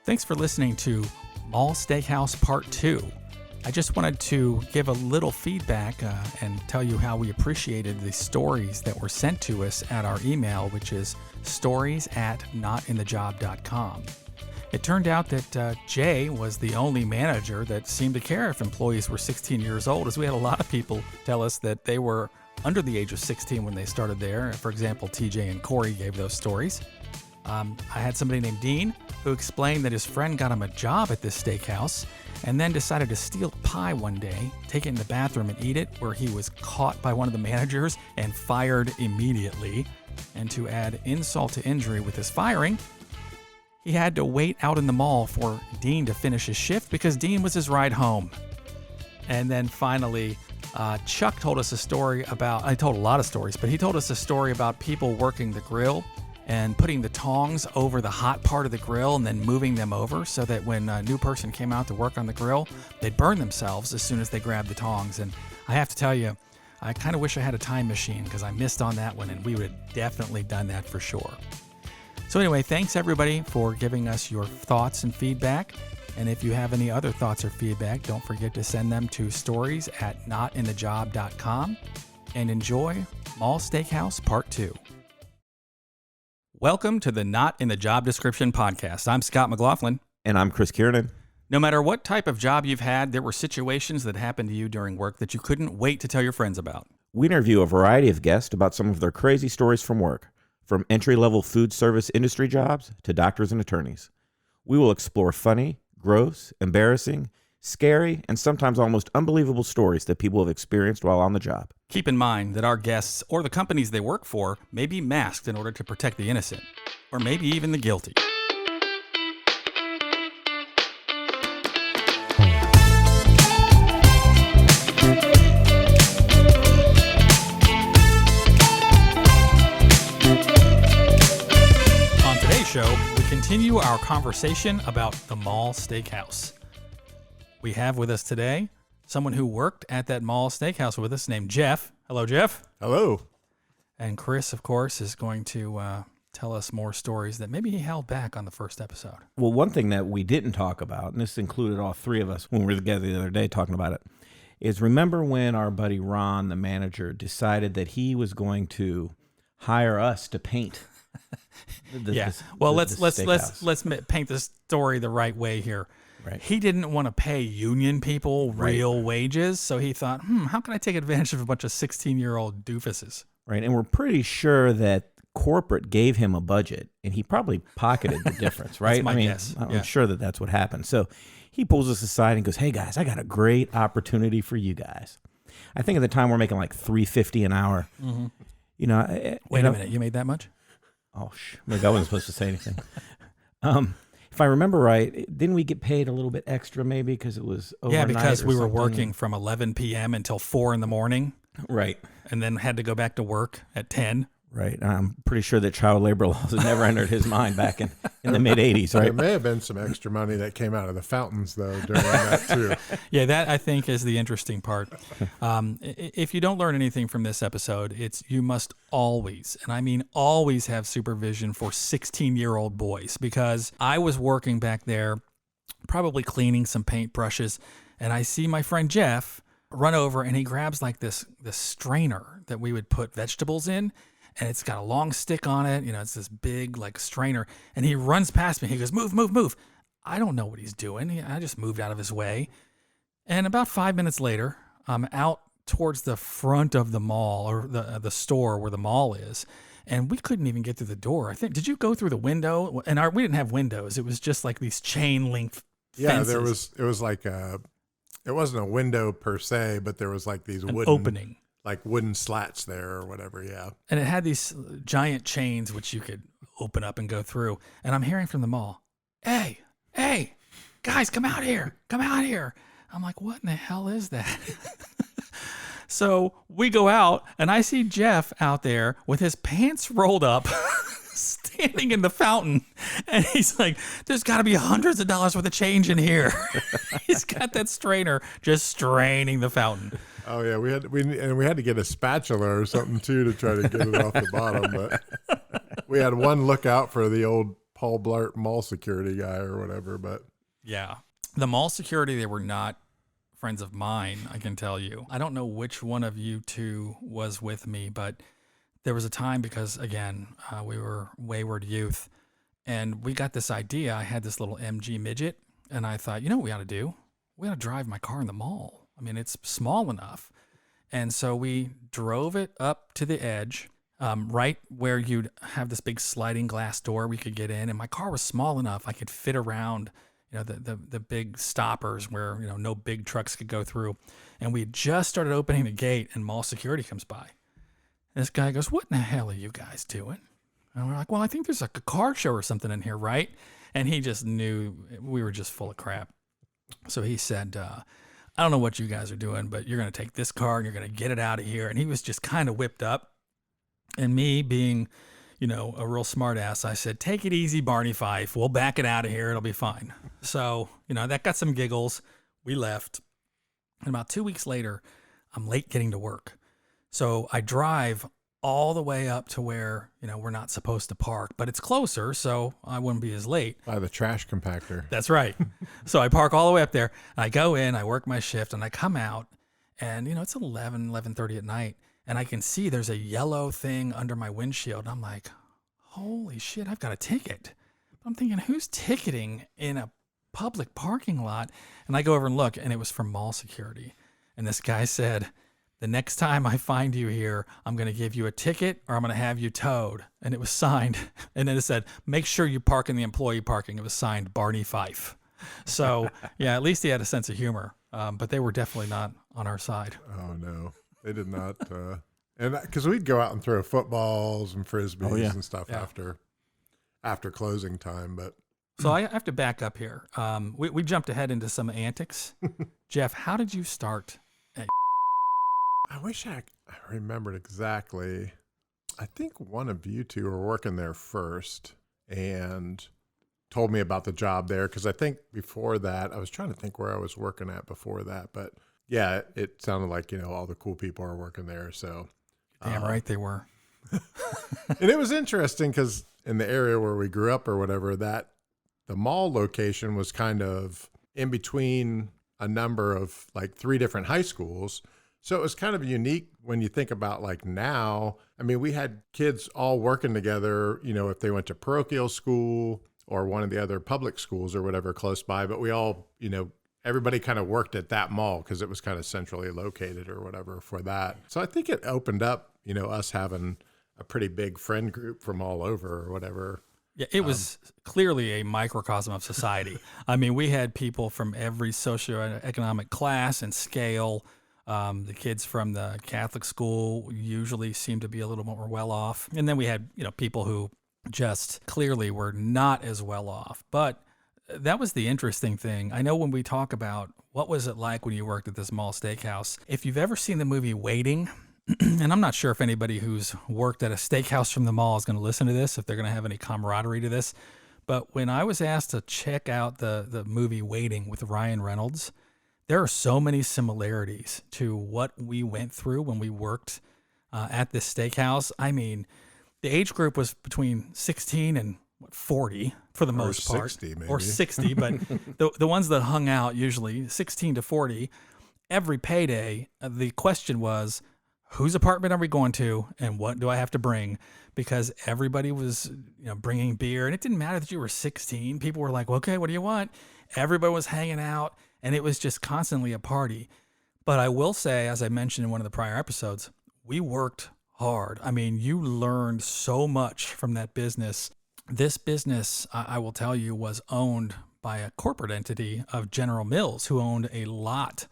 Thanks for listening to Mall Steakhouse Part 2. I just wanted to give a little feedback and tell you how we appreciated the stories that were sent to us at our email, which is stories@notinthejob.com. It turned out that Jay was the only manager that seemed to care if employees were 16 years old, as we had a lot of people tell us that they were under the age of 16 when they started there. For example, TJ and Corey gave those stories. I had somebody named Dean who explained that his friend got him a job at this steakhouse and then decided to steal pie one day, take it in the bathroom and eat it, where he was caught by one of the managers and fired immediately. And to add insult to injury with his firing, he had to wait out in the mall for Dean to finish his shift because Dean was his ride home. And then finally, Chuck told us a story about, I told a lot of stories, but he told us a story about people working the grill and putting the tongs over the hot part of the grill and then moving them over so that when a new person came out to work on the grill, they'd burn themselves as soon as they grabbed the tongs. And I have to tell you, I kind of wish I had a time machine because I missed on that one and we would have definitely done that for sure. So anyway, thanks everybody for giving us your thoughts and feedback. And if you have any other thoughts or feedback, don't forget to send them to stories@notinthejob.com. And enjoy Mall Steakhouse Part 2. Welcome to the Not in the Job Description podcast. I'm Scott McLaughlin. And I'm Chris Kiernan. No matter what type of job you've had, there were situations that happened to you during work that you couldn't wait to tell your friends about. We interview a variety of guests about some of their crazy stories from work, from entry-level food service industry jobs to doctors and attorneys. We will explore funny, gross, embarrassing, scary, and sometimes almost unbelievable stories that people have experienced while on the job. Keep in mind that our guests or the companies they work for may be masked in order to protect the innocent, or maybe even the guilty. On today's show, we continue our conversation about the Mall Steakhouse. We have with us today someone who worked at that Mall Steakhouse with us named Jeff. Hello, Jeff. Hello. And Chris, of course, is going to tell us more stories that maybe he held back on the first episode. Well, one thing that we didn't talk about, and this included all three of us when we were together the other day talking about it, is remember when our buddy Ron, the manager, decided that he was going to hire us to paint let's paint the story the right way here. Right. He didn't want to pay union people real wages, so he thought, how can I take advantage of a bunch of 16-year-old doofuses? Right, and we're pretty sure that corporate gave him a budget, and he probably pocketed the difference, right? That's my guess. I'm sure that that's what happened. So he pulls us aside and goes, "Hey guys, I got a great opportunity for you guys." I think at the time we're making like $3.50 an hour. Mm-hmm. You know, wait a minute, you made that much? Oh, maybe I wasn't supposed to say anything. If I remember right, didn't we get paid a little bit extra maybe because it was overnight? Yeah, because we were something? working from 11 p.m. until 4 in the morning. Right. And then had to go back to work at 10. Right. I'm pretty sure that child labor laws had never entered his mind back in the mid-'80s, right? There may have been some extra money that came out of the fountains, though, during that, too. Yeah, that, I think, is the interesting part. If you don't learn anything from this episode, it's you must always, and I mean always, have supervision for 16-year-old boys, because I was working back there, probably cleaning some paintbrushes, and I see my friend Jeff run over, and he grabs like this strainer that we would put vegetables in, and it's got a long stick on it. You know, it's this big like strainer, and he runs past me. He goes, "Move, move, move." I don't know what he's doing. I just moved out of his way. And about 5 minutes later, I'm out towards the front of the mall, or the store where the mall is, and we couldn't even get through the door. I think, did you go through the window? And we didn't have windows. It was just like these chain link fences. It was like it wasn't a window per se, but there was like these wooden opening. Like wooden slats there or whatever, yeah. And it had these giant chains which you could open up and go through. And I'm hearing from the mall, hey, guys, come out here. I'm like, what in the hell is that? So we go out, and I see Jeff out there with his pants rolled up, standing in the fountain. And he's like, there's got to be hundreds of dollars worth of change in here. He's got that strainer just straining the fountain. Oh yeah, we had to get a spatula or something too to try to get it off the bottom. But we had one lookout for the old Paul Blart mall security guy or whatever, but Yeah. The mall security, they were not friends of mine, I can tell you. I don't know which one of you two was with me, but there was a time because, again, we were wayward youth, and we got this idea. I had this little MG midget, and I thought, you know what we ought to do? We ought to drive my car in the mall. I mean, it's small enough. And so we drove it up to the edge, right where you'd have this big sliding glass door we could get in. And my car was small enough I could fit around, the big stoppers where, no big trucks could go through. And we had just started opening the gate and mall security comes by. And this guy goes, "What in the hell are you guys doing?" And we're like, "Well, I think there's like a car show or something in here, right?" And he just knew we were just full of crap. So he said, "I don't know what you guys are doing, but you're going to take this car and you're going to get it out of here." And he was just kind of whipped up. And me being, a real smart ass, I said, "Take it easy, Barney Fife. We'll back it out of here. It'll be fine." So, that got some giggles. We left. And about 2 weeks later, I'm late getting to work. So I drive all the way up to where, we're not supposed to park, but it's closer, so I wouldn't be as late. by the trash compactor. That's right. So I park all the way up there. I go in, I work my shift, and I come out, and, it's 11:30 at night, and I can see there's a yellow thing under my windshield. I'm like, holy shit, I've got a ticket. I'm thinking, who's ticketing in a public parking lot? And I go over and look, and it was from mall security. And this guy said, "The next time I find you here, I'm going to give you a ticket or I'm going to have you towed." And it was signed. And then it said, "Make sure you park in the employee parking." It was signed Barney Fife. So, yeah, at least he had a sense of humor. But they were definitely not on our side. Oh, no. They did not. And because we'd go out and throw footballs and frisbees and stuff after closing time. But So I have to back up here. We jumped ahead into some antics. Jeff, how did you start? I wish I remembered exactly. I think one of you two were working there first and told me about the job there. Because I think before that, I was trying to think where I was working at before that. But yeah, it sounded like, all the cool people are working there. So Damn right they were. and it was interesting because in the area where we grew up or whatever, that the mall location was kind of in between a number of like 3 different high schools. So it was kind of unique when you think about like now. I mean, we had kids all working together, if they went to parochial school or one of the other public schools or whatever close by, but we all, everybody kind of worked at that mall because it was kind of centrally located or whatever for that. So I think it opened up, us having a pretty big friend group from all over or whatever. Yeah, it was clearly a microcosm of society. I mean, we had people from every socioeconomic class and scale. The kids from the Catholic school usually seemed to be a little more well off. And then we had, people who just clearly were not as well off. But that was the interesting thing. I know when we talk about what was it like when you worked at this Mall Steakhouse, if you've ever seen the movie Waiting, and I'm not sure if anybody who's worked at a steakhouse from the mall is going to listen to this, if they're going to have any camaraderie to this. But when I was asked to check out the movie Waiting with Ryan Reynolds, there are so many similarities to what we went through when we worked at this steakhouse. I mean, the age group was between 16 and 40 for the most part. 60 maybe. Or 60, but the ones that hung out usually 16 to 40. Every payday, the question was, whose apartment are we going to and what do I have to bring? Because everybody was, bringing beer, and it didn't matter that you were 16. People were like, "Okay, what do you want?" Everybody was hanging out, and it was just constantly a party. But I will say, as I mentioned in one of the prior episodes, we worked hard. I mean, you learned so much from that business. This business, I will tell you, was owned by a corporate entity of General Mills, who owned a lot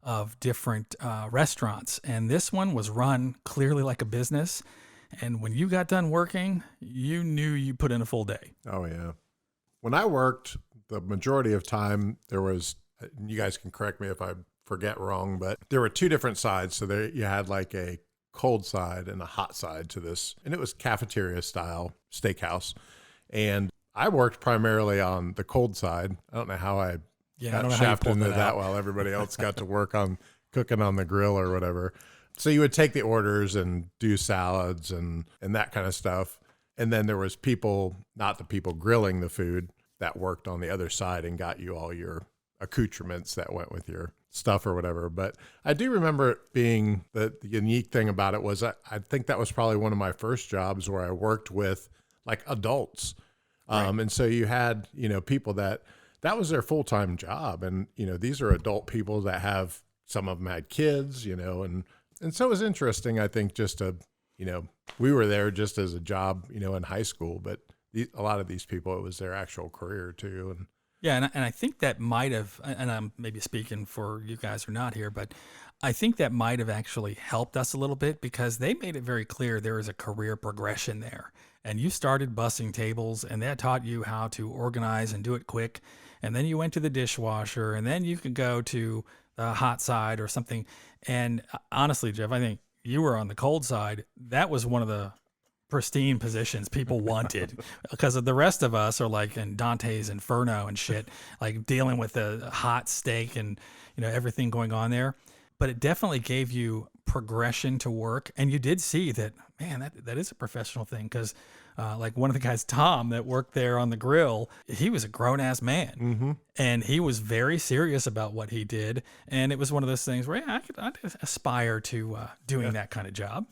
of different restaurants. And this one was run clearly like a business. And when you got done working, you knew you put in a full day. Oh, yeah. When I worked, the majority of time there was, you guys can correct me if I forget wrong, but there were 2 different sides. So there you had like a cold side and a hot side to this. And it was cafeteria style steakhouse. And I worked primarily on the cold side. I don't know how I got shafted into that while everybody else got to work on cooking on the grill or whatever. So you would take the orders and do salads and that kind of stuff. And then there was people, not the people grilling the food, that worked on the other side and got you all your accoutrements that went with your stuff or whatever. But I do remember it being the unique thing about it was I think that was probably one of my first jobs where I worked with like adults. Right. And so you had, people that was their full-time job. And, these are adult people that have, some of them had kids, and so it was interesting, I think, just to, we were there just as a job, in high school, but a lot of these people, it was their actual career too. And Yeah, and I think that might have, and I'm maybe speaking for you guys who are not here, but I think that might have actually helped us a little bit because they made it very clear there is a career progression there. And you started bussing tables, and that taught you how to organize and do it quick. And then you went to the dishwasher, and then you could go to the hot side or something. And honestly, Jeff, I think you were on the cold side. That was one of the pristine positions people wanted because the rest of us are like in Dante's Inferno and shit, like dealing with a hot steak and everything going on there. But it definitely gave you progression to work, and you did see that, man, that is a professional thing because like one of the guys, Tom, that worked there on the grill, he was a grown-ass man, and he was very serious about what he did, and it was one of those things where I'd aspire to doing that kind of job.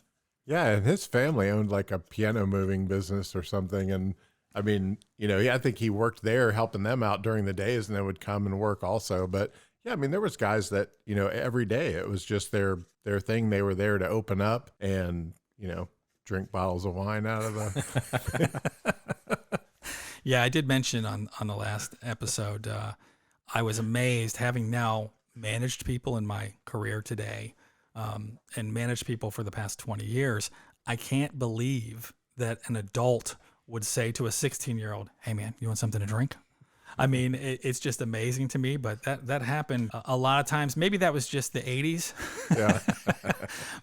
yeah, and his family owned like a piano moving business or something. And I mean, I think he worked there helping them out during the days and then would come and work also. But yeah, I mean, there was guys that, every day it was just their thing. They were there to open up and, drink bottles of wine out of the. Yeah, I did mention on the last episode, I was amazed having now managed people in my career today. And managed people for the past 20 years, I can't believe that an adult would say to a 16-year-old, "Hey man, you want something to drink?" I mean, it's just amazing to me, but that happened a lot of times. Maybe that was just the 80s, Yeah.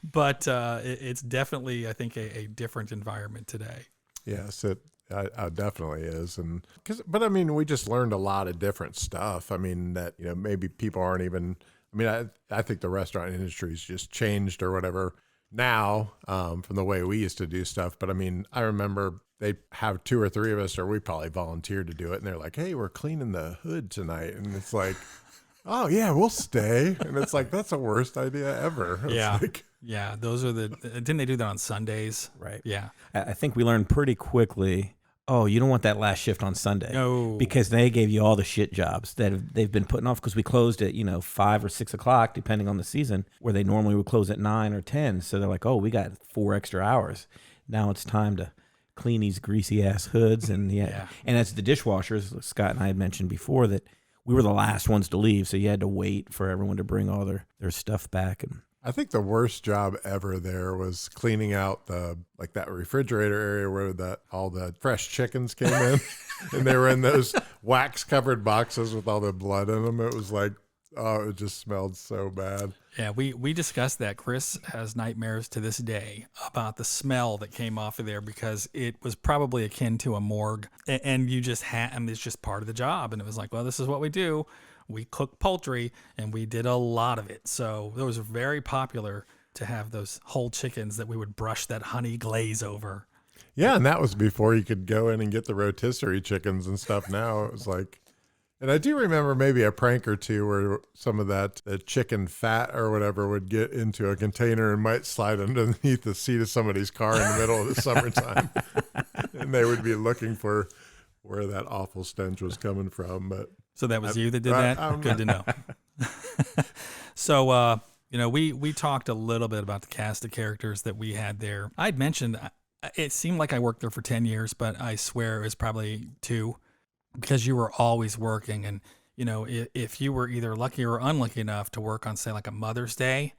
but it's definitely, I think, a different environment today. Yes, it definitely is. But I mean, we just learned a lot of different stuff. I mean, that, maybe people aren't even, I mean, I think the restaurant industry's just changed or whatever now from the way we used to do stuff. But I mean, I remember they have 2 or 3 of us, or we probably volunteered to do it. And they're like, "Hey, we're cleaning the hood tonight." And it's like, "Oh yeah, we'll stay." And it's like, that's the worst idea ever. It's Yeah. like, Yeah. Those are didn't they do that on Sundays? Right. Yeah. I think we learned pretty quickly, oh, you don't want that last shift on Sunday. No. Because they gave you all the shit jobs that they've been putting off because we closed at, 5 or 6 o'clock, depending on the season, where they normally would close at 9 or 10. So they're like, oh, we got 4 extra hours. Now it's time to clean these greasy ass hoods. And Yeah. And as the dishwashers, Scott and I had mentioned before that we were the last ones to leave. So you had to wait for everyone to bring all their stuff back. And I think the worst job ever there was cleaning out that refrigerator area where all the fresh chickens came in, and they were in those wax covered boxes with all the blood in them. It was like, oh, it just smelled so bad. Yeah, we discussed that. Chris has nightmares to this day about the smell that came off of there because it was probably akin to a morgue, and you just it's just part of the job. And it was like, well, this is what we do. We cook poultry, and we did a lot of it. So it was very popular to have those whole chickens that we would brush that honey glaze over. Yeah, and that was before you could go in and get the rotisserie chickens and stuff. Now it was like, and I do remember maybe a prank or two where some of that chicken fat or whatever would get into a container and might slide underneath the seat of somebody's car in the middle of the summertime. And they would be looking for where that awful stench was coming from. But So that was you that did that? Good to know. So, we talked a little bit about the cast of characters that we had there. I'd mentioned it seemed like I worked there for 10 years, but I swear it was probably 2 because you were always working. And, if you were either lucky or unlucky enough to work on, say, like a Mother's Day,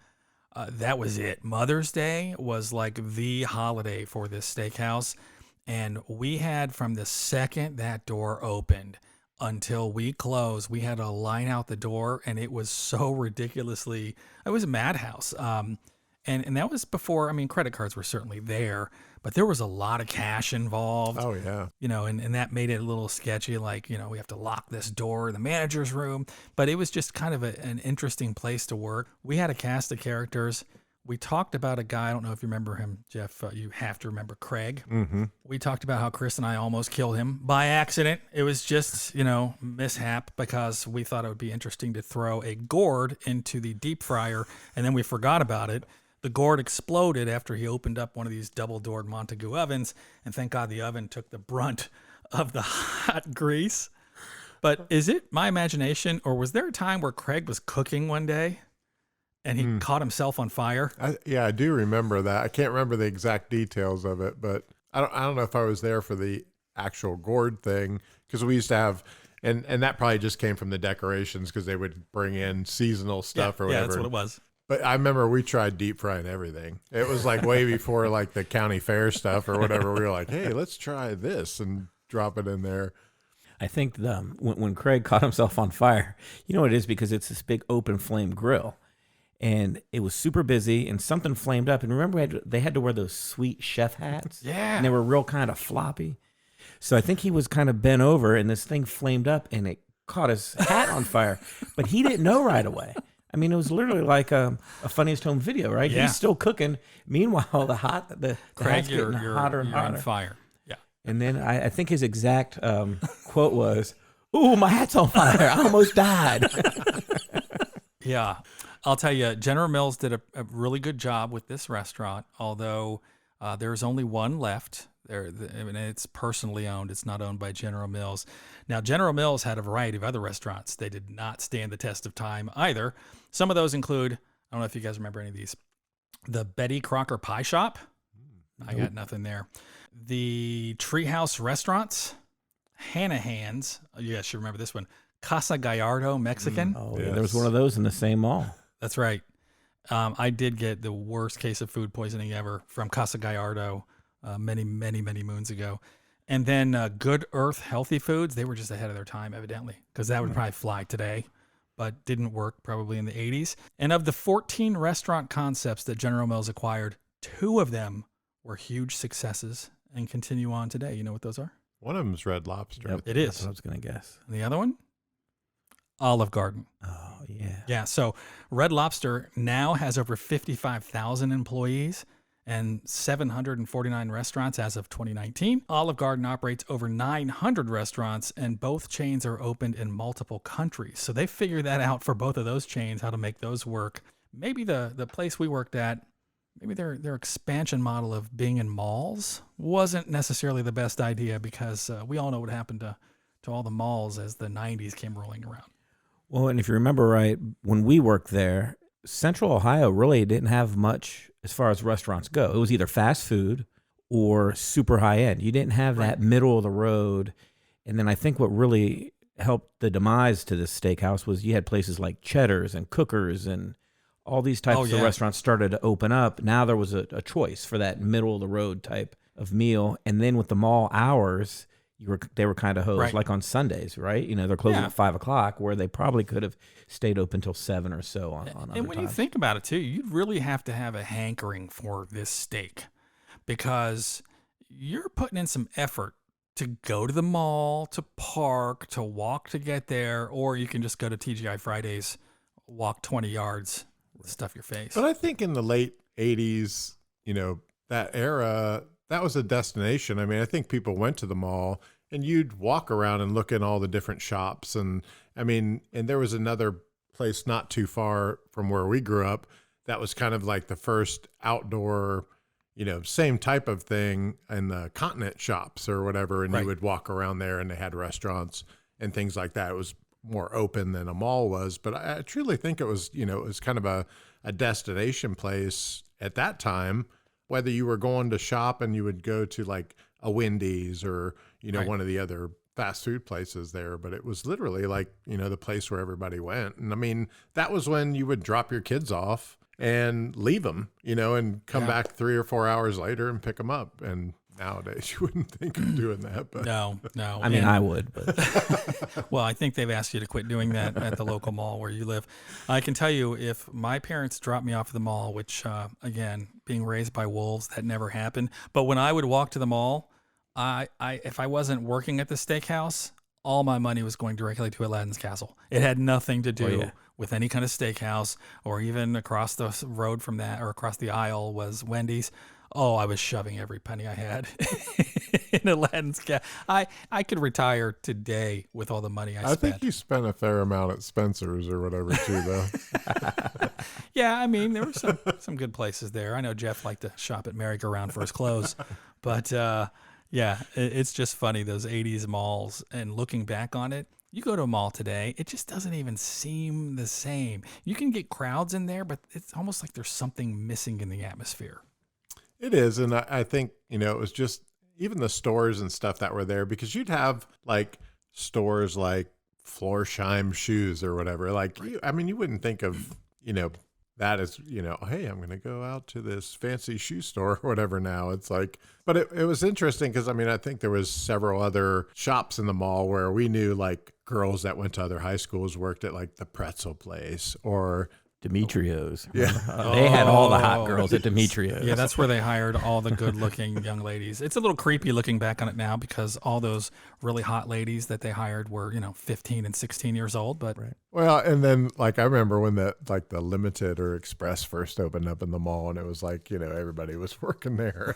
that was it. Mother's Day was like the holiday for this steakhouse. And we had, from the second that door opened until we closed, we had a line out the door, and it was so ridiculously, it was a madhouse. And that was before, I mean, credit cards were certainly there, but there was a lot of cash involved. oh yeah, And that made it a little sketchy, like, we have to lock this door in the manager's room. But it was just kind of an interesting place to work. We had a cast of characters. we talked about a guy. I don't know if you remember him, Jeff. You have to remember Craig. Mm-hmm. We talked about how Chris and I almost killed him by accident. It was just, mishap because we thought it would be interesting to throw a gourd into the deep fryer, and then we forgot about it. The gourd exploded after he opened up one of these double-doored Montague ovens, and thank God the oven took the brunt of the hot grease. But is it my imagination, or was there a time where Craig was cooking one day and he caught himself on fire? I do remember that. I can't remember the exact details of it, but I don't know if I was there for the actual gourd thing, because we used to have, and that probably just came from the decorations because they would bring in seasonal stuff or whatever. Yeah, that's what it was. But I remember we tried deep frying everything. It was like way before like the county fair stuff or whatever. We were like, hey, let's try this and drop it in there. I think when Craig caught himself on fire, you know what it is, because it's this big open flame grill. And it was super busy, and something flamed up. And remember, they had to wear those sweet chef hats? Yeah. And they were real kind of floppy. So I think he was kind of bent over, and this thing flamed up, and it caught his hat on fire. But he didn't know right away. I mean, it was literally like a Funniest Home Video, right? Yeah. He's still cooking. Meanwhile, the Craig, hat's getting hotter and you're on hotter. fire. Yeah. And then I think his exact quote was, "Ooh, my hat's on fire. I almost died." Yeah. I'll tell you, General Mills did a really good job with this restaurant, although there's only one left. It's personally owned. It's not owned by General Mills. Now, General Mills had a variety of other restaurants. They did not stand the test of time either. Some of those include, I don't know if you guys remember any of these, the Betty Crocker Pie Shop. I got nothing there. The Treehouse Restaurants, Hanahan's. You guys should remember this one. Casa Gallardo Mexican. Oh, Yes. yeah, there was one of those in the same mall. That's right. I did get the worst case of food poisoning ever from Casa Gallardo many, many, many moons ago. And then Good Earth Healthy Foods, they were just ahead of their time, evidently, because that would probably fly today, but didn't work probably in the 80s. And of the 14 restaurant concepts that General Mills acquired, 2 of them were huge successes and continue on today. You know what those are? One of them's Red Lobster. Yep, It that's is. what I was going to guess. And the other one? Olive Garden. Oh, yeah. Yeah, so Red Lobster now has over 55,000 employees and 749 restaurants as of 2019. Olive Garden operates over 900 restaurants, and both chains are opened in multiple countries. So they figured that out for both of those chains, how to make those work. Maybe the place we worked at, maybe their expansion model of being in malls wasn't necessarily the best idea, because we all know what happened to all the malls as the 90s came rolling around. Well, and if you remember right, when we worked there, Central Ohio really didn't have much as far as restaurants go. It was either fast food or super high end. You didn't have that middle of the road. And then I think what really helped the demise to this steakhouse was you had places like Cheddar's and Cookers and all these types of restaurants started to open up. Now there was a choice for that middle of the road type of meal. And then with the mall hours, they were kind of hosed, like on Sundays, right? You know, they're closing at 5 o'clock, where they probably could have stayed open till 7 or so on other And when you times. think about it too, you'd really have to have a hankering for this steak, because you're putting in some effort to go to the mall, to park, to walk to get there, or you can just go to TGI Fridays, walk 20 yards, stuff your face. But I think in the late 80s, that era, that was a destination. I mean, I think people went to the mall and you'd walk around and look in all the different shops. And I mean, and there was another place not too far from where we grew up that was kind of like the first outdoor, same type of thing in the Continent shops or whatever. And you would walk around there and they had restaurants and things like that. It was more open than a mall was. But I truly think it was, it was kind of a destination place at that time, whether you were going to shop and you would go to like a Wendy's or, one of the other fast food places there, but it was literally like, the place where everybody went. And I mean, that was when you would drop your kids off and leave them, and come back 3 or 4 hours later and pick them up. And nowadays you wouldn't think of doing that, but No. I mean, I would, but Well, I think they've asked you to quit doing that at the local mall where you live. I can tell you, if my parents dropped me off at the mall, which, again, being raised by wolves, that never happened. But when I would walk to the mall, if I wasn't working at the steakhouse, all my money was going directly to Aladdin's Castle. It had nothing to do yeah. with any kind of steakhouse, or even across the road from that or across the aisle was Wendy's. Oh, I was shoving every penny I had in Aladdin's Castle. I could retire today with all the money I spent. I think you spent a fair amount at Spencer's or whatever too, though. Yeah, I mean, there were some good places there. I know Jeff liked to shop at Merry-Go-Round for his clothes, but yeah, it's just funny, those 80s malls, and looking back on it, you go to a mall today, it just doesn't even seem the same. You can get crowds in there, but it's almost like there's something missing in the atmosphere. It is. And I think, it was just even the stores and stuff that were there, because you'd have like stores like Florsheim shoes or whatever. Like, you wouldn't think of, that as, hey, I'm going to go out to this fancy shoe store or whatever now. It's like, but it was interesting because, I think there was several other shops in the mall where we knew like girls that went to other high schools worked at like the pretzel place or Demetrio's. Yeah. They had all the hot girls at Demetrio's. Yeah, that's where they hired all the good-looking young ladies. It's a little creepy looking back on it now because all those really hot ladies that they hired were, 15 and 16 years old. But Right. Well, and then like I remember when the Limited or Express first opened up in the mall, and it was like, everybody was working there.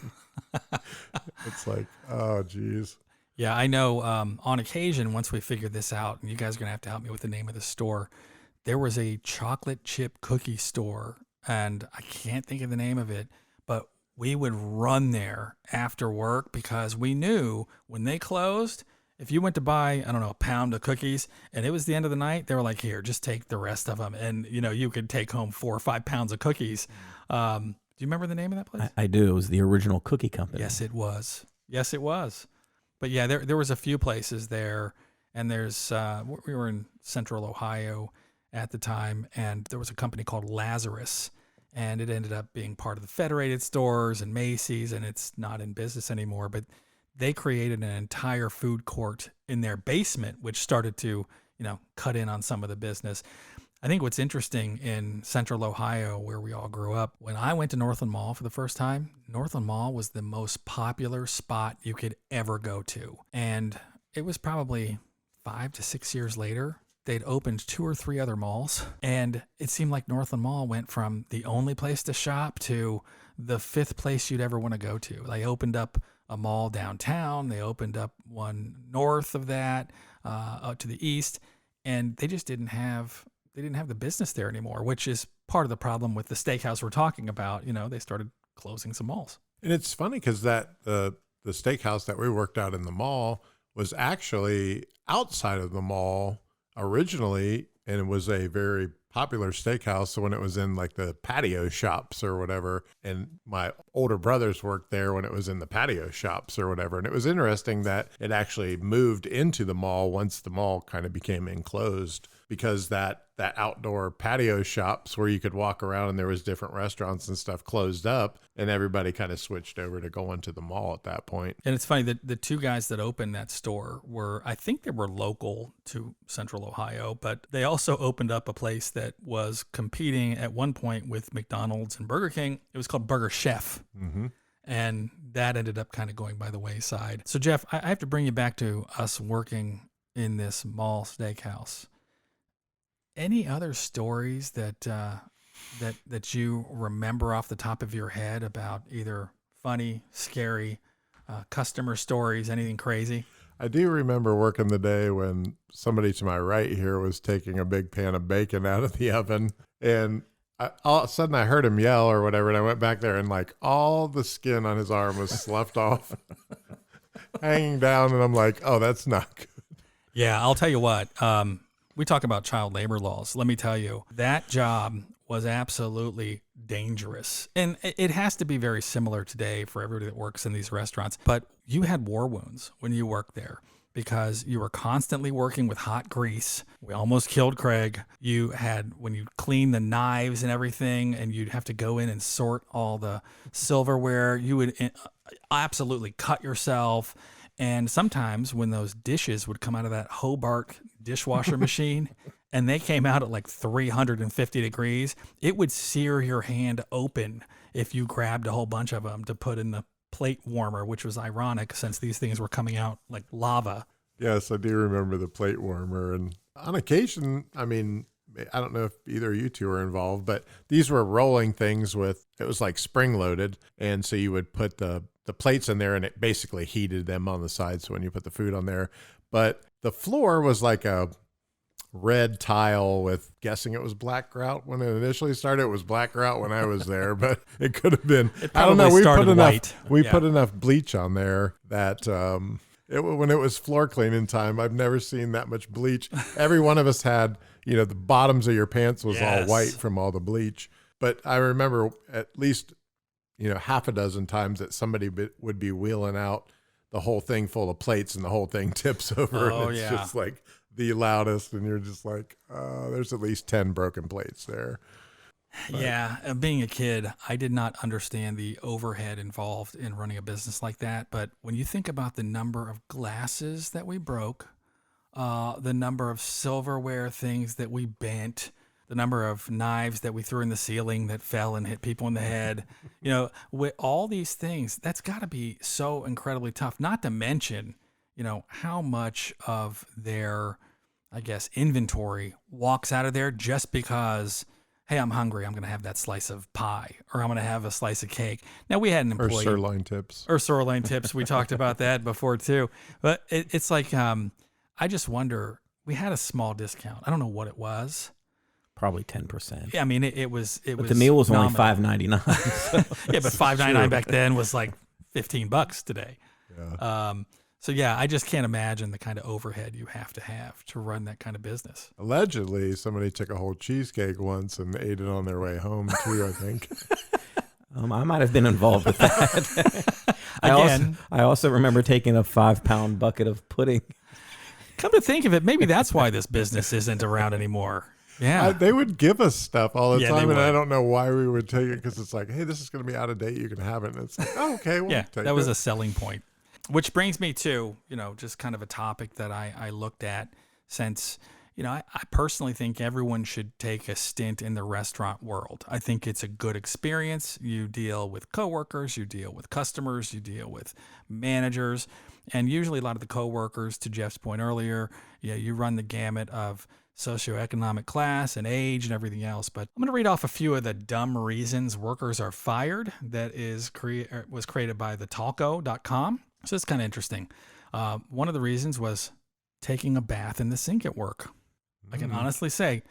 It's like, oh, geez. yeah, I know on occasion, once we figured this out, and you guys are going to have to help me with the name of the store, there was a chocolate chip cookie store, and I can't think of the name of it, but we would run there after work because we knew when they closed, if you went to buy, I don't know, a pound of cookies and it was the end of the night, they were like, here, just take the rest of them. And, you could take home 4 or 5 pounds of cookies. Do you remember the name of that place? I do. It was the original cookie company. Yes, it was. Yes, it was. But yeah, there was a few places there, and there's, we were in Central Ohio at the time, and there was a company called Lazarus, and it ended up being part of the Federated Stores and Macy's, and it's not in business anymore, but they created an entire food court in their basement, which started to, cut in on some of the business. I think what's interesting in Central Ohio, where we all grew up, when I went to Northland Mall for the first time, Northland Mall was the most popular spot you could ever go to. And it was probably 5 to 6 years later, they'd opened 2 or 3 other malls, and it seemed like Northland Mall went from the only place to shop to the 5th place you'd ever want to go to. They opened up a mall downtown. They opened up one north of that, out to the east, and they just didn't have the business there anymore, which is part of the problem with the steakhouse we're talking about. They started closing some malls. And it's funny because the steakhouse that we worked out in the mall was actually outside of the mall originally, and it was a very popular steakhouse. So when it was in like the patio shops or whatever, and my older brothers worked there when it was in the patio shops or whatever. And it was interesting that it actually moved into the mall once the mall kind of became enclosed, because that outdoor patio shops where you could walk around and there was different restaurants and stuff closed up, and everybody kind of switched over to going to the mall at that point. And it's funny that the 2 guys that opened that store I think they were local to Central Ohio, but they also opened up a place that was competing at one point with McDonald's and Burger King. It was called Burger Chef. Mm-hmm. And that ended up kind of going by the wayside. So Jeff, I have to bring you back to us working in this Mall Steakhouse. Any other stories that you remember off the top of your head about either funny, scary, customer stories, anything crazy? I do remember working the day when somebody to my right here was taking a big pan of bacon out of the oven, and all of a sudden I heard him yell or whatever, and I went back there and like all the skin on his arm was sloughed off, hanging down, and I'm like, oh, that's not good. Yeah, I'll tell you what. We talk about child labor laws. Let me tell you, that job was absolutely dangerous. And it has to be very similar today for everybody that works in these restaurants. But you had war wounds when you worked there because you were constantly working with hot grease. We almost killed Craig. You had, when you clean the knives and everything, and you'd have to go in and sort all the silverware, you would absolutely cut yourself. And sometimes when those dishes would come out of that Hobart dishwasher machine and they came out at like 350 degrees, it would sear your hand open if you grabbed a whole bunch of them to put in the plate warmer, which was ironic since these things were coming out like lava. Yes, I do remember the plate warmer. And on occasion, I mean, I don't know if either of you two were involved, but these were rolling things with, it was like spring loaded. And so you would put the plates in there and it basically heated them on the side. So when you put the food on there, but the floor was like a red tile with, guessing it was black grout when it initially started. It was black grout when I was there, but it could have been, I don't know. We put enough bleach on there that, when it was floor cleaning time, I've never seen that much bleach. Every one of us had, the bottoms of your pants was all white from all the bleach. But I remember at least, half a dozen times that somebody would be wheeling out the whole thing full of plates and the whole thing tips over. Oh, and it's just like the loudest. And you're just like, there's at least 10 broken plates there. But. Yeah, being a kid, I did not understand the overhead involved in running a business like that. But when you think about the number of glasses that we broke, the number of silverware things that we bent, the number of knives that we threw in the ceiling that fell and hit people in the head, with all these things, that's got to be so incredibly tough. Not to mention, how much of their, I guess, inventory walks out of there just because, hey, I'm hungry, I'm going to have that slice of pie, or I'm going to have a slice of cake. Now, we had an employee. Or sirloin tips. We talked about that before, too. But it's like, I just wonder, we had a small discount. I don't know what it was. Probably 10%. Yeah, I mean, it was. But the meal was only $5.99. So yeah, but $5.99 back then was like $15 today. Yeah. So yeah, I just can't imagine the kind of overhead you have to run that kind of business. Allegedly, somebody took a whole cheesecake once and ate it on their way home too, I think. I might have been involved with that. I also remember taking a 5-pound bucket of pudding. Come to think of it, maybe that's why this business isn't around anymore. Yeah. They would give us stuff all the time, and I don't know why we would take it, because it's like, hey, this is going to be out of date. You can have it. And it's like, oh, okay, we'll take it. That was a selling point. Which brings me to, just kind of a topic that I looked at, since, I personally think everyone should take a stint in the restaurant world. I think it's a good experience. You deal with coworkers, you deal with customers, you deal with managers, and usually a lot of the coworkers, to Jeff's point earlier, you run the gamut of socioeconomic class and age and everything else. But I'm going to read off a few of the dumb reasons workers are fired that was created by thetalko.com. So it's kind of interesting. One of the reasons was taking a bath in the sink at work. I can honestly say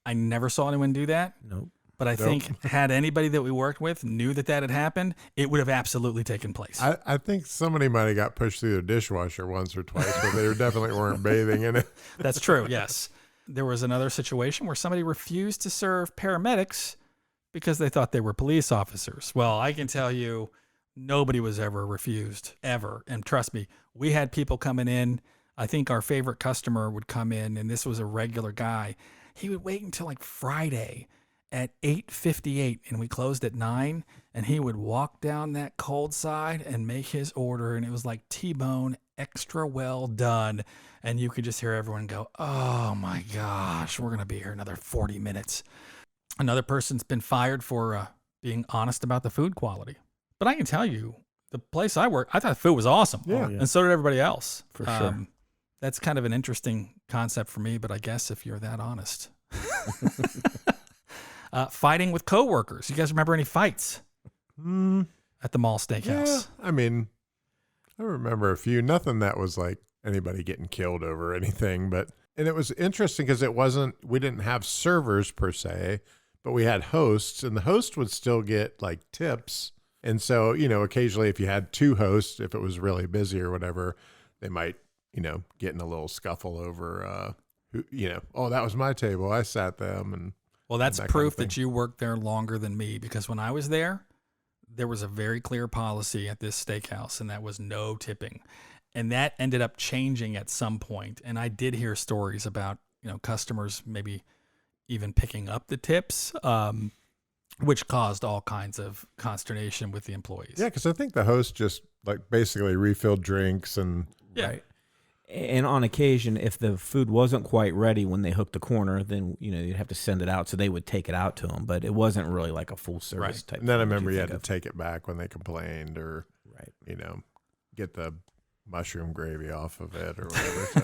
I never saw anyone do that. Nope. But I think had anybody that we worked with knew that had happened, it would have absolutely taken place. I think somebody might have got pushed through their dishwasher once or twice, but they definitely weren't bathing in it. That's true, yes. There was another situation where somebody refused to serve paramedics because they thought they were police officers. Well, I can tell you, nobody was ever refused, ever. And trust me, we had people coming in. I think our favorite customer would come in, and this was a regular guy. He would wait until like Friday at 8:58, and we closed at 9, and he would walk down that cold side and make his order, and it was like T-bone, extra well done. And you could just hear everyone go, oh my gosh, we're going to be here another 40 minutes. Another person's been fired for being honest about the food quality. But I can tell you, the place I work, I thought the food was awesome. Yeah. And so did everybody else. For sure. That's kind of an interesting concept for me, but I guess if you're that honest. Fighting with coworkers. You guys remember any fights at the Mall Steakhouse? Yeah, I mean, I remember a few. Nothing that was like anybody getting killed over anything, and it was interesting because we didn't have servers per se, but we had hosts, and the host would still get like tips. And so, occasionally if you had two hosts, if it was really busy or whatever, they might, get in a little scuffle over, oh, that was my table, I sat them. And well, that's proof that you worked there longer than me, because when I was there was a very clear policy at this steakhouse, and that was no tipping. And that ended up changing at some point. And I did hear stories about, customers maybe even picking up the tips, which caused all kinds of consternation with the employees. Yeah, because I think the host just like basically refilled drinks and right. And on occasion, if the food wasn't quite ready when they hooked the corner, then you'd have to send it out, so they would take it out to them. But it wasn't really like a full service type. And then I remember you had to take it back when they complained, or right, get the mushroom gravy off of it or whatever. So.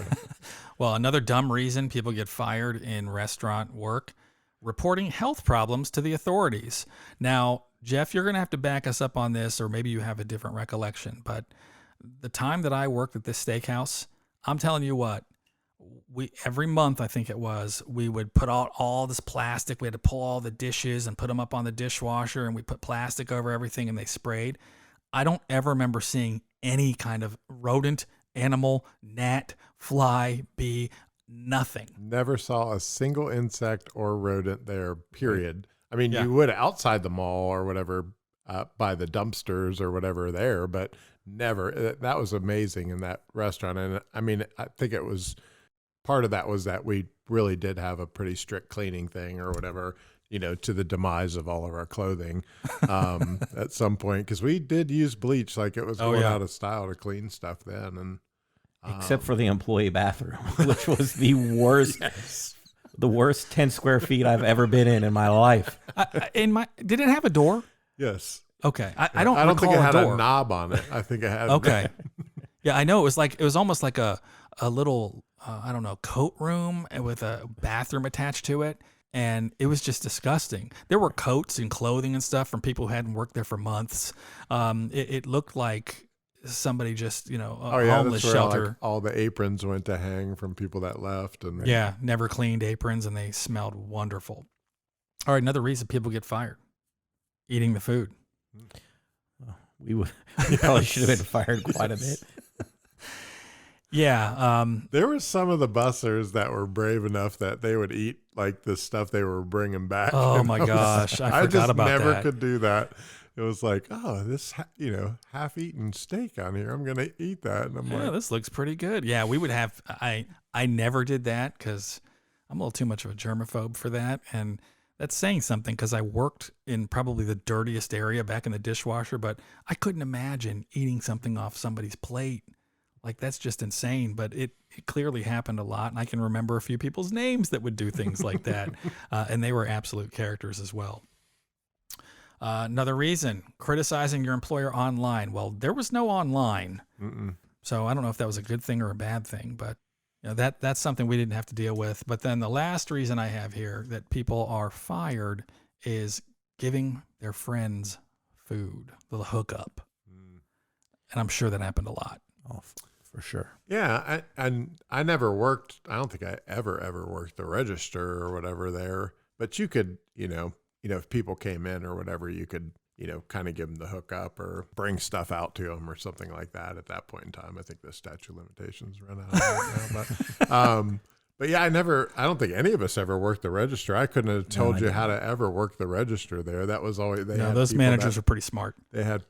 Well, another dumb reason people get fired in restaurant work, reporting health problems to the authorities. Now, Jeff, you're going to have to back us up on this, or maybe you have a different recollection, but the time that I worked at this steakhouse, I'm telling you what, every month, I think it was, we would put out all this plastic. We had to pull all the dishes and put them up on the dishwasher, and we put plastic over everything, and they sprayed. I don't ever remember seeing any kind of rodent, animal, gnat, fly, bee, nothing. Never saw a single insect or rodent there, period. I mean, Yeah. you would outside the mall or whatever, by the dumpsters or whatever there, but never. That was amazing in that restaurant. And I mean, I think it was part of that was that we really did have a pretty strict cleaning thing or whatever, you know, to the demise of all of our clothing at some point, because we did use bleach like it was going out of style to clean stuff then. And Except for the employee bathroom, which was the worst, the worst 10 square feet I've ever been in my life. Did it have a door? yes. Okay. I don't think recall it had a door. a knob on it. I think it had. Okay. Yeah, I know. It was almost like a little, I don't know, coat room with a bathroom attached to it. And it was just disgusting. There were coats and clothing and stuff from people who hadn't worked there for months. It looked like somebody just, a homeless that's where, shelter. like, all the aprons went to hang from people that left, and Yeah, never cleaned aprons, and they smelled wonderful. All right, another reason people get fired: eating the food. We probably should have been fired quite a bit. Yeah. there were some of the bussers that were brave enough that they would eat like the stuff they were bringing back. Oh And my gosh, I forgot just about never that. could do that. It was like, oh, this half-eaten steak on here. I'm gonna eat that, and I'm Yeah, like, this looks pretty good. Yeah, we would have. I never did that because I'm a little too much of a germaphobe for that, and that's saying something because I worked in probably the dirtiest area back in the dishwasher, but I couldn't imagine eating something off somebody's plate. Like, that's just insane. But it clearly happened a lot, and I can remember a few people's names that would do things like that, and they were absolute characters as well. Another reason, criticizing your employer online. Well, there was no online. So I don't know if that was a good thing or a bad thing, but that's something we didn't have to deal with. But then the last reason I have here that people are fired is giving their friends food, the hookup. And I'm sure that happened a lot. Oh, for sure. yeah. I never worked. I don't think I ever worked the register or whatever there. But you could, if people came in or whatever, you could, kind of give them the hookup or bring stuff out to them or something like that at that point in time. I think the statute of limitations run out right now. But yeah, I don't think any of us ever worked the register. I couldn't have told you how to ever work the register there. That was always, Those managers are pretty smart. They had,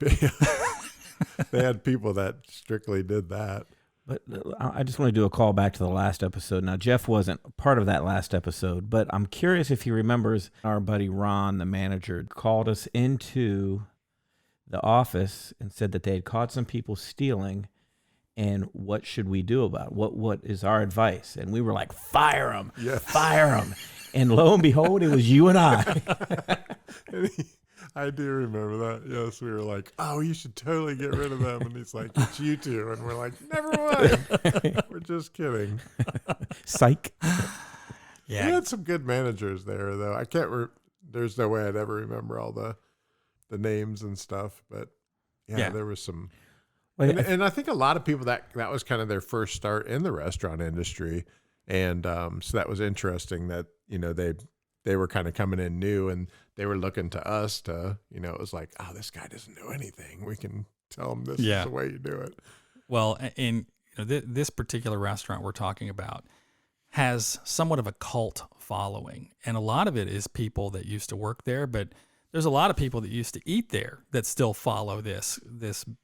they had people that strictly did that. But I just want to do a call back to the last episode. Now, Jeff wasn't part of that last episode, but I'm curious if he remembers our buddy Ron, the manager, called us into the office and said that they had caught some people stealing, and what should we do about it? What is our advice? And we were like, fire them, fire them. And lo and behold, it was you and I. I do remember that. Yes, we were like, oh, you should totally get rid of them. And he's like, it's you two. And we're like, never mind. We're just kidding. Psych. Yeah. We had some good managers there, though. I can't, there's no way I'd ever remember all the names and stuff. But yeah. There was some. And I think a lot of people that was kind of their first start in the restaurant industry. And so that was interesting that, they were kind of coming in new and they were looking to us to, it was like, oh, this guy doesn't know anything. We can tell him this is the way you do it. Well, in this particular restaurant we're talking about has somewhat of a cult following. And a lot of it is people that used to work there, but there's a lot of people that used to eat there that still follow this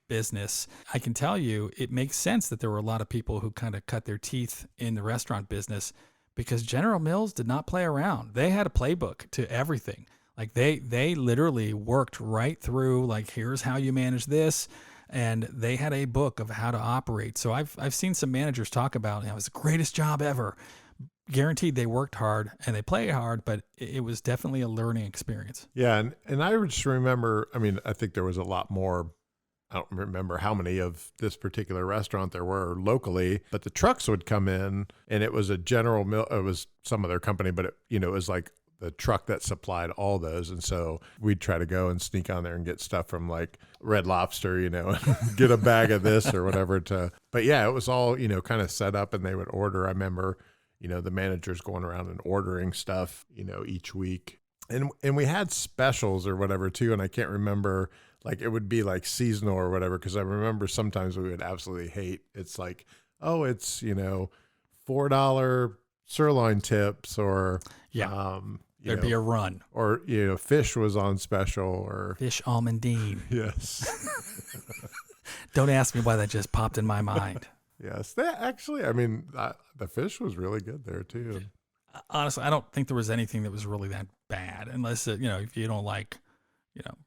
business. I can tell you it makes sense that there were a lot of people who kind of cut their teeth in the restaurant business because General Mills did not play around. They had a playbook to everything. Like they literally worked right through, like, here's how you manage this. And they had a book of how to operate. So I've seen some managers talk about, it was the greatest job ever. Guaranteed they worked hard and they played hard, but it was definitely a learning experience. Yeah. And I just remember, I think there was a lot more I don't remember how many of this particular restaurant there were locally, but the trucks would come in, and it was a General Mill. It was some other company, but it was like the truck that supplied all those. And so we'd try to go and sneak on there and get stuff from like Red Lobster, and get a bag of this or whatever but yeah, it was all, kind of set up, and they would order. I remember, the managers going around and ordering stuff, each week. And we had specials or whatever too. And I can't remember, like it would be like seasonal or whatever. Cause I remember sometimes we would absolutely hate. It's like, oh, it's, $4 sirloin tips or, there'd be a run, or, fish was on special, or fish almondine. Yes. Don't ask me why that just popped in my mind. Yes. The fish was really good there too. Honestly, I don't think there was anything that was really that bad, unless, if you don't like,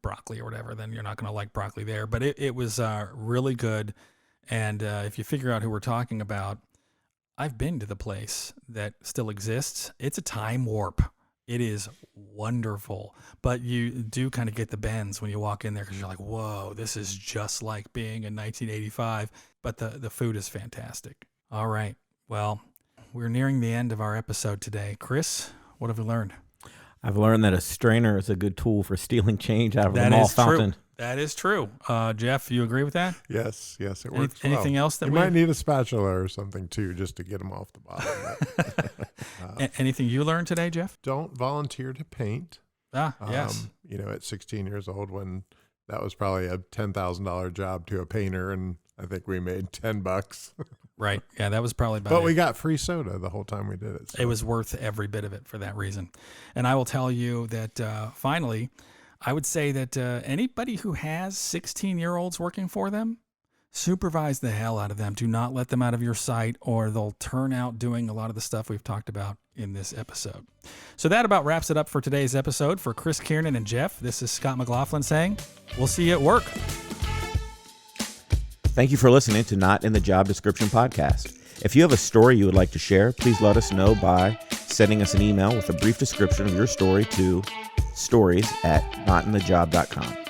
broccoli or whatever, then you're not going to like broccoli there. But it was really good. And if you figure out who we're talking about, I've been to the place that still exists. It's a time warp. It is wonderful. But you do kind of get the bends when you walk in there, because you're like, whoa, this is just like being in 1985. But the food is fantastic. All right. Well, we're nearing the end of our episode today. Chris, what have we learned? I've learned that a strainer is a good tool for stealing change out of the mall fountain. That is true. Jeff, you agree with that? Yes, it works well. Anything else that you might need a spatula or something too, just to get them off the bottom. Anything you learned today, Jeff? Don't volunteer to paint. Yes. At 16 years old, when that was probably a $10,000 job to a painter, and I think we made $10. Right. Yeah, that was probably about But it. we got free soda the whole time we did it. So. It was worth every bit of it for that reason. And I will tell you that finally, I would say that anybody who has 16-year-olds working for them, supervise the hell out of them. Do not let them out of your sight, or they'll turn out doing a lot of the stuff we've talked about in this episode. So that about wraps it up for today's episode. For Chris Kiernan and Jeff, this is Scott McLaughlin saying, we'll see you at work. Thank you for listening to Not in the Job Description podcast. If you have a story you would like to share, please let us know by sending us an email with a brief description of your story to stories@notinthejob.com.